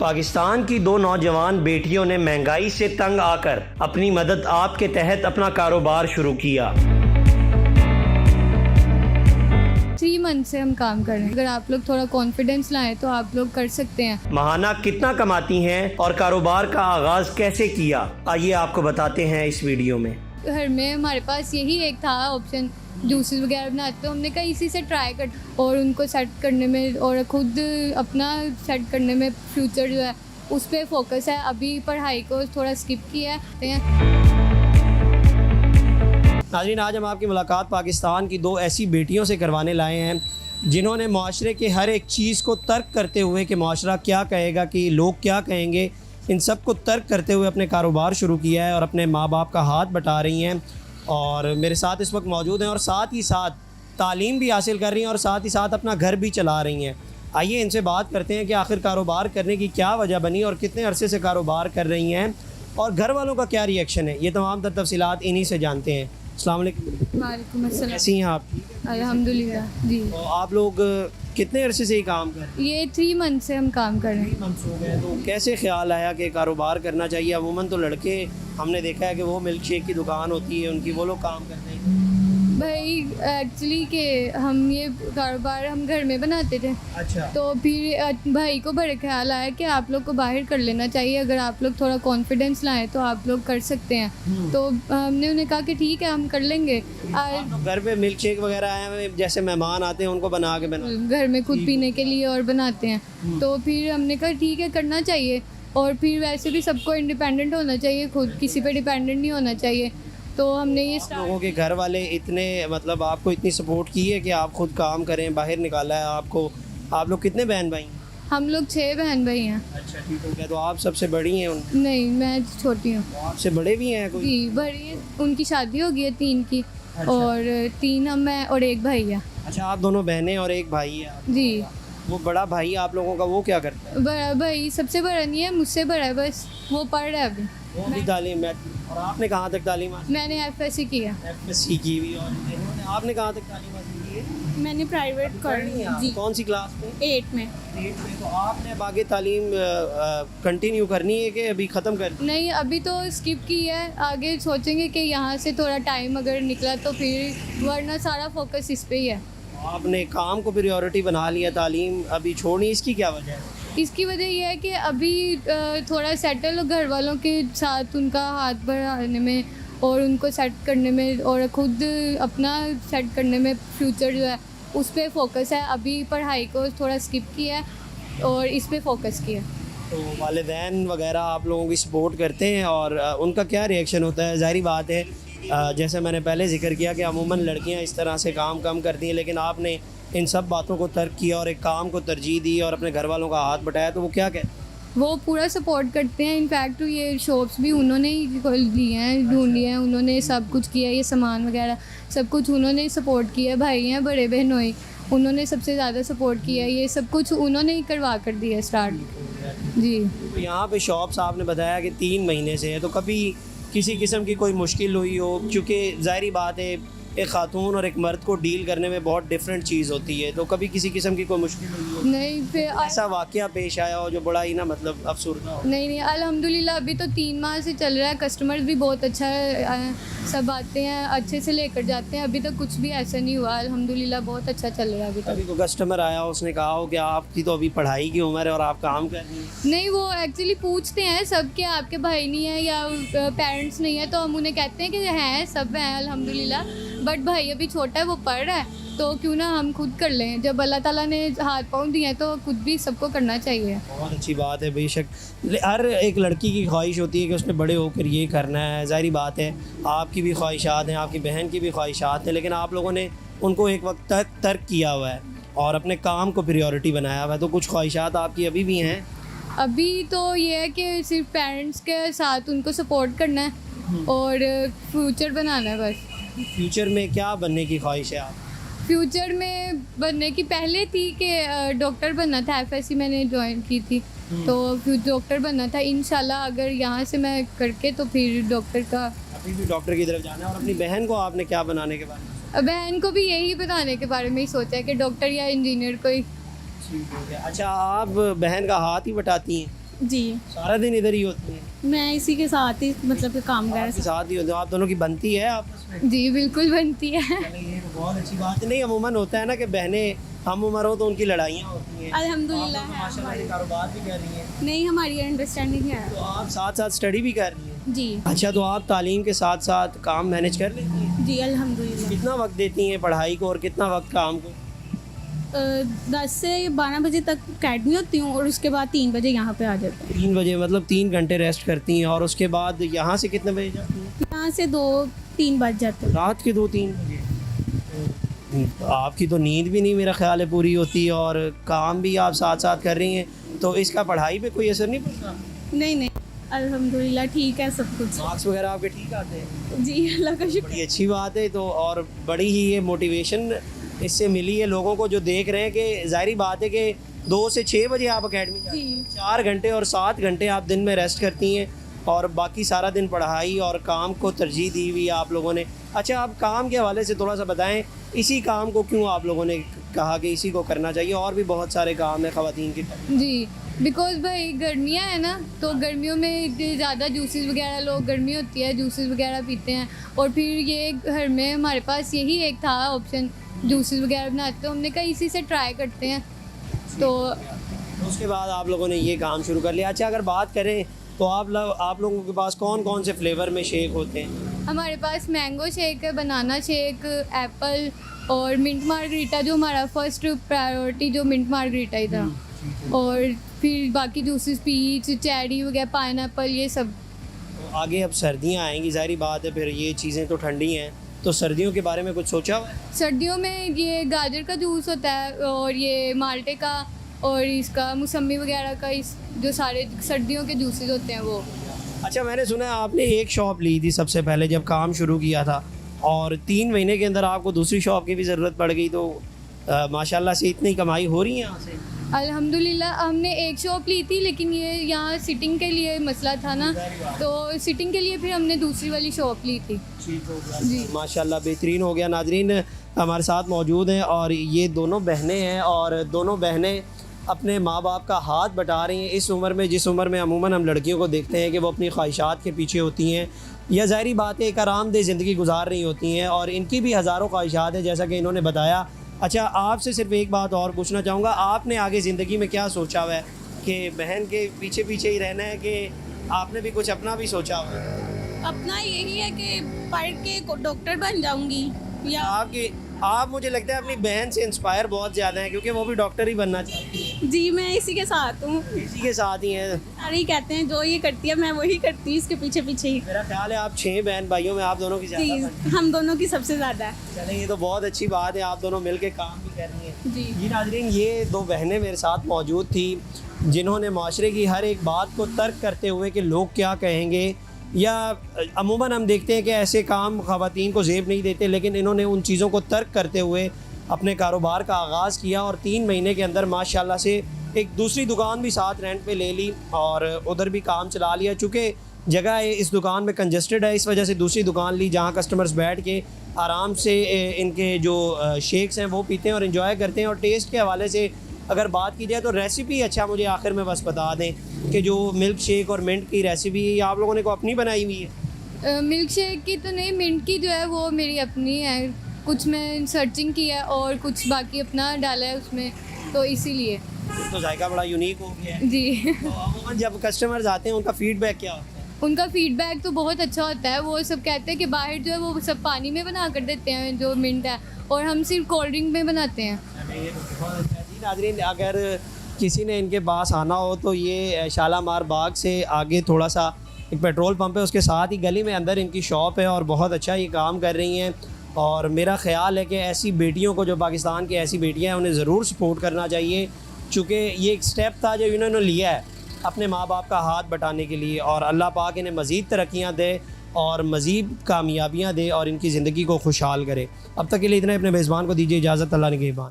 पाकिस्तान की दो नौजवान बेटियों ने महंगाई से तंग आकर अपनी मदद आप के तहत अपना कारोबार शुरू किया। 3 मंथ से हम काम कर रहे हैं। अगर आप लोग थोड़ा कॉन्फिडेंस लाएं तो आप लोग कर सकते हैं। महाना कितना कमाती हैं और कारोबार का आगाज कैसे किया, आइए आपको बताते हैं इस वीडियो में। घर में हमारे पास यही एक था ऑप्शन, जूसेस वगैरह बनाते, तो हमने कहा इसी से ट्राई कर और उनको सेट करने में और खुद अपना सेट करने में फ्यूचर जो है उस पर फोकस है। अभी पढ़ाई को थोड़ा स्किप किया है। नाज़रीन, आज हम आपकी मुलाकात पाकिस्तान की दो ऐसी बेटियों से करवाने लाए हैं जिन्होंने माशरे के हर एक चीज़ को तर्क करते हुए कि माशरा क्या कहेगा, कि लोग क्या कहेंगे, इन सब को तर्क करते हुए अपने कारोबार शुरू किया है और अपने माँ बाप का हाथ बटा रही हैं। और मेरे साथ इस वक्त मौजूद हैं और साथ ही साथ तालीम भी हासिल कर रही हैं और साथ ही साथ अपना घर भी चला रही हैं। आइए इनसे बात करते हैं कि आखिर कारोबार करने की क्या वजह बनी और कितने अरसे से कारोबार कर रही हैं और घर वालों का क्या रिएक्शन है। ये तमाम तफसीलात इन्हीं से जानते हैं। अस्सलाम वालेकुम। वालेकुम अस्सलाम। कैसी हैं आप? अल्हम्दुलिल्लाह जी। तो आप लोग कितने अरसे से ही काम कर रहे हैं? ये 3 मंथ से हम काम कर रहे हैं। 3 मंथ्स हो गए। तो कैसे ख्याल आया कि कारोबार करना चाहिए? अमूमन तो लड़के हमने देखा है कि वो मिल्क शेक की दुकान होती है उनकी, वो लोग काम करते हैं। भाई एक्चुअली कि हम ये कारोबार हम घर में बनाते थे, अच्छा। तो फिर भाई को बड़े ख्याल आया कि आप लोग को बाहर कर लेना चाहिए। अगर आप लोग थोड़ा कॉन्फिडेंस लाएं तो आप लोग कर सकते हैं। तो हमने उन्हें कहा कि ठीक है हम कर लेंगे। आप लोग घर पे मिल्क शेक वगैरह आए हैं, जैसे मेहमान आते हैं उनको बना के घर में खुद पीने के लिए और बनाते हैं। तो फिर हमने कहा ठीक है करना चाहिए। और फिर वैसे भी सबको इंडिपेंडेंट होना चाहिए, खुद किसी पे डिपेंडेंट नहीं होना चाहिए। तो हमने ये लोगों के घर वाले इतने मतलब आपको इतनी सपोर्ट की है कि आप खुद काम करें, बाहर निकाला है आपको। आप लोग कितने बहन भाई हैं? हम लोग 6 बहन भाई हैं। अच्छा, ठीक हो गया। तो आप सबसे बड़ी हैं नहीं, मैं छोटी हूँ। आपसे बड़े भी हैं कोई? जी बड़ी है, उनकी शादी हो गई है 3 की। अच्छा। और 3 हम हैं और 1 भाई है। अच्छा, आप दोनों बहनें और एक भाई है? जी। वो बड़ा भाई आप लोगों का वो क्या करता है? बड़ा भाई सबसे बड़ा नहीं है, मुझसे बड़ा है, बस वो पढ़ रहा है अभी। वो भी तालीम में। और आपने कहाँ तक तालीम हासिल? मैंने FSC किया। FSC की हुई। और आपने कहाँ तक तालीम हासिल की है? मैंने प्राइवेट कर जी। कौन सी क्लास में? 8 में। 8 में। तो आपने अब आगे तालीम कंटिन्यू करनी है कि अभी ख़त्म कर? नहीं, अभी तो स्किप की है। आगे सोचेंगे कि यहाँ से थोड़ा टाइम अगर निकला तो फिर, वरना सारा फोकस इस पे ही है। आपने काम को प्रायोरिटी बना लिया, तालीम अभी छोड़नी, इसकी क्या वजह है? इसकी वजह यह है कि अभी थोड़ा सेटल हो घर वालों के साथ, उनका हाथ बढ़ाने में और उनको सेट करने में और ख़ुद अपना सेट करने में फ्यूचर जो है उस पर फोकस है। अभी पढ़ाई को थोड़ा स्किप किया है और इस पे फोकस किया। तो वालिदैन वगैरह आप लोगों की सपोर्ट करते हैं और उनका क्या रिएक्शन होता है? ज़ाहिर बात है, जैसे मैंने पहले जिक्र किया कि अमूमन लड़कियां इस तरह से काम कम करती हैं, लेकिन आपने इन सब बातों को तर्क किया और एक काम को तरजीह दी और अपने घर वालों का हाथ बटाया, तो वो क्या कहते हैं? वो पूरा सपोर्ट करते हैं। इनफैक्ट ये शॉप्स भी उन्होंने ही लिए हैं, ढूंढ लिए हैं, उन्होंने सब कुछ किया, ये सामान वगैरह सब कुछ उन्होंने ही सपोर्ट किया। भाई हैं बड़े बहनोई, उन्होंने सबसे ज़्यादा सपोर्ट किया। ये सब कुछ उन्होंने ही करवा कर दिया स्टार्ट। जी। तो यहाँ पे शॉप्स आपने बताया कि 3 महीने से है, तो कभी किसी किस्म की कोई मुश्किल हुई हो? क्योंकि ज़ाहिर बात है एक खातून और एक मर्द को डील करने में बहुत डिफरेंट चीज़ होती है, तो कभी किसी किस्म की कोई मुश्किल हुई हो? नहीं, फिर ऐसा वाक़या पेश आया हो जो बड़ा ही ना मतलब अफसरदा हो? नहीं, अल्हम्दुलिल्लाह अभी तो 3 माह से चल रहा है। कस्टमर्स भी बहुत अच्छा है, सब आते हैं, अच्छे से लेकर जाते हैं। अभी तक कुछ भी ऐसा नहीं हुआ, अल्हम्दुलिल्लाह बहुत अच्छा चल रहा है अभी तक। अभी कोई कस्टमर आया, उसने कहा हो कि आपकी तो अभी पढ़ाई की उम्र है और आप काम कर रही हैं? नहीं, वो एक्चुअली पूछते हैं सब कि आपके भाई नहीं है या पेरेंट्स नहीं है, तो हम उन्हें कहते हैं कि हैं, सब हैं अल्हम्दुलिल्लाह, बट भाई अभी छोटा है, वो पढ़ रहा है, तो क्यों ना हम खुद कर लें। जब अल्लाह ताला ने हाथ पाँव दिए हैं तो खुद भी सबको करना चाहिए। बहुत अच्छी बात है। बेशक हर एक लड़की की ख्वाहिश होती है कि उसने बड़े होकर ये करना है। ज़ाहिर बात है आपकी भी ख्वाहिशात हैं, आपकी बहन की भी ख्वाहिशात हैं, लेकिन आप लोगों ने उनको एक वक्त तक तर्क किया हुआ है और अपने काम को प्रायोरिटी बनाया हुआ है। तो कुछ ख्वाहिशात आपकी अभी भी हैं? अभी तो ये है कि सिर्फ पेरेंट्स के साथ उनको सपोर्ट करना है और फ्यूचर बनाना है बस। फ्यूचर में क्या बनने की ख्वाहिश है आप? फ्यूचर में बनने की पहले थी कि डॉक्टर बनना था। FSC मैंने ज्वाइन की थी, तो फिर डॉक्टर बनना था। इंशाल्लाह अगर यहाँ से मैं करके तो फिर डॉक्टर का, अभी भी डॉक्टर की तरफ जाना है। और अपनी बहन को आपने क्या बनाने के बारे में? बहन को भी यही बनाने के बारे में ही सोचा है कि डॉक्टर या इंजीनियर कोई। ठीक हो गया। अच्छा, आप बहन का हाथ ही बटाती हैं? जी सारा दिन इधर ही होती हैं? मैं इसी के साथ ही मतलब कि काम कर आपके साथ ही होते हो? आप दोनों की बनती है आपस में? जी बिल्कुल बनती है। चलिए, ये तो बहुत अच्छी बात है। नहीं, अमूमन होता है ना कि बहनें हम उम्र हो तो उनकी लड़ाइयाँ होती हैं। अल्हम्दुलिल्लाह आप तो है माशाल्लाह से कारोबार भी कर रही हैं, नहीं हमारी अंडरस्टैंडिंग है। तो आप साथ साथ स्टडी भी कर रही हैं। जी अच्छा, तो आप तालीम के साथ साथ काम मैनेज कर लेती हैं? जी अल्हम्दुलिल्लाह। कितना वक्त देती हैं पढ़ाई को और कितना वक्त काम को? 10 से 12 बजे तक अकेडमी होती हूँ और उसके बाद 3 बजे यहाँ पे आ जाते 3 बजे, मतलब 3 घंटे रेस्ट करती हैं और उसके बाद यहाँ से कितने बजे जाती हैं? हैं। यहाँ से 2-3 बज जाते हैं। रात के 2-3 बजे? आपकी तो नींद भी नहीं मेरा ख्याल है पूरी होती और काम भी आप साथ साथ कर रही हैं, तो इसका पढ़ाई पे कोई असर नहीं पड़ता? नहीं नहीं अल्हम्दुलिल्लाह ठीक है सब कुछ। मार्क्स वगैरह आपके ठीक आते हैं? जी अल्लाह का शुक्र। बड़ी अच्छी बात है। तो और बड़ी ही ये मोटिवेशन इससे मिली है लोगों को जो देख रहे हैं कि ज़ाहिर बात है कि 2 से 6 बजे आप अकेडमी जाती हैं, जी 4 घंटे और 7 घंटे आप दिन में रेस्ट करती हैं और बाकी सारा दिन पढ़ाई और काम को तरजीह दी हुई है आप लोगों ने। अच्छा, आप काम के हवाले से थोड़ा सा बताएं, इसी काम को क्यों आप लोगों ने कहा कि इसी को करना चाहिए? और भी बहुत सारे काम हैं ख़वातीन के। जी बिकॉज भाई गर्मियाँ है ना, तो गर्मियों में ज़्यादा जूसेस वगैरह, लोग गर्मी होती है जूसेस वगैरह पीते हैं, और फिर ये घर में हमारे पास यही एक था ऑप्शन जूसेस वगैरह बनाते, तो हमने कहा इसी से ट्राई करते हैं। तो उसके बाद आप लोगों ने ये काम शुरू कर लिया। अच्छा, अगर बात करें तो आप लोगों के पास कौन कौन से फ्लेवर में शेक होते हैं? हमारे पास मैंगो शेक है, बनाना शेक, एप्पल और मिंट मार्गरीटा, जो हमारा फर्स्ट प्रायोरिटी जो मिंट मार्गरीटा ही था, और फिर बाकी जूसेस पीच, चेरी वगैरह, पाइनएप्पल, ये सब। तो आगे अब सर्दियाँ आएंगी, ज़ाहिर बात है, फिर ये चीज़ें तो ठंडी हैं, तो सर्दियों के बारे में कुछ सोचा हुआ है? सर्दियों में ये गाजर का जूस होता है और ये माल्टे का और इसका मौसमी वगैरह का, इस जो सारे सर्दियों के जूसेस होते हैं वो। अच्छा, मैंने सुना है आपने एक शॉप ली थी सबसे पहले जब काम शुरू किया था, और 3 महीने के अंदर आपको दूसरी शॉप की भी ज़रूरत पड़ गई, तो माशाल्लाह से इतनी कमाई हो रही है यहाँ से? अल्हम्दुलिल्लाह। हमने एक शॉप ली थी, लेकिन ये यहाँ सिटिंग के लिए मसला था ना, तो सिटिंग के लिए फिर हमने दूसरी वाली शॉप ली थी। जी माशाल्लाह बेहतरीन हो गया। नाजरीन हमारे साथ मौजूद हैं और ये दोनों बहनें हैं, और दोनों बहनें अपने माँ बाप का हाथ बटा रही हैं इस उम्र में, जिस उम्र में अमूमन हम लड़कियों को देखते हैं कि वो अपनी ख्वाहिशात के पीछे होती हैं या ज़ाहिरी बात है एक आरामदेह ज़िंदगी गुजार रही होती हैं, और इनकी भी हज़ारों ख्वाहिशात हैं जैसा कि इन्होंने बताया। अच्छा, आपसे सिर्फ एक बात और पूछना चाहूँगा, आपने आगे ज़िंदगी में क्या सोचा हुआ है कि बहन के पीछे पीछे ही रहना है कि आपने भी कुछ अपना भी सोचा हुआ है? अपना यही है कि पढ़ के डॉक्टर बन जाऊंगी या आप मुझे लगता है अपनी बहन से इंस्पायर बहुत ज़्यादा हैं, क्योंकि वो भी डॉक्टर ही बनना चाहती है। जी मैं इसी के साथ हूँ। इसी के साथ ही हैं। सारे ही कहते हैं जो ये करती है मैं वही करती हूँ, इसके पीछे पीछे ही। मेरा ख्याल है आप 6 बहन भाइयों में आप दोनों की जी ज़्यादा बन। हम दोनों की सबसे ज़्यादा है। चलें, ये तो बहुत अच्छी बात है, आप दोनों मिलके काम भी कर रही हैं। जी जी नाज़रीन, ये 2 बहनें मेरे साथ मौजूद थी जिन्होंने माशरे की हर एक बात को तर्क करते हुए कि लोग क्या कहेंगे, या अमूमन हम देखते हैं कि ऐसे काम ख़वातीन को ज़ेब नहीं देते, लेकिन इन्होंने उन चीज़ों को तर्क करते हुए अपने कारोबार का आगाज़ किया और 3 महीने के अंदर माशाल्लाह से एक दूसरी दुकान भी साथ रेंट पे ले ली और उधर भी काम चला लिया। चूँकि जगह इस दुकान में कंजस्टेड है, इस वजह से दूसरी दुकान ली जहाँ कस्टमर्स बैठ के आराम से इनके जो शेक्स हैं वो पीते हैं और इन्जॉय करते हैं। और टेस्ट के हवाले से अगर बात की जाए तो रेसिपी, अच्छा मुझे आखिर में बस बता दें कि जो मिल्क शेक और मिंट की रेसिपी है, आप लोगों ने को अपनी बनाई हुई है? मिल्क शेक की तो नहीं, मिंट की जो है वो मेरी अपनी है। कुछ मैं सर्चिंग की है और कुछ बाकी अपना डाला है उसमें, तो इसीलिए तो जायका बड़ा यूनिक हो गया है। जी तो अमूमन जब कस्टमर्स आते हैं उनका फीडबैक क्या होता है? उनका फीडबैक तो बहुत अच्छा होता है। वो सब कहते हैं कि बाहर जो है वो सब पानी में बना कर देते हैं जो मिंट है, और हम सिर्फ कोल्ड ड्रिंक में बनाते हैं। अरे ये तो बहुत अच्छा है। जी नाज़रीन, अगर किसी ने इनके पास आना हो तो ये शालामार बाग से आगे थोड़ा सा एक पेट्रोल पंप है, उसके साथ ही गली में अंदर इनकी शॉप है और बहुत अच्छा ये काम कर रही हैं। और मेरा ख़्याल है कि ऐसी बेटियों को, जो पाकिस्तान की ऐसी बेटियां हैं, उन्हें ज़रूर सपोर्ट करना चाहिए, चूँकि ये एक स्टेप था जो इन्होंने लिया है अपने माँ बाप का हाथ बटाने के लिए। और अल्लाह पाक इन्हें मज़ीद तरक्कियाँ दे और मज़ीद कामयाबियाँ दे और इनकी ज़िंदगी को खुशहाल करे। अब तक के लिए इतना, अपने मेज़बान को दीजिए इजाज़त। अल्लाह निगहबान।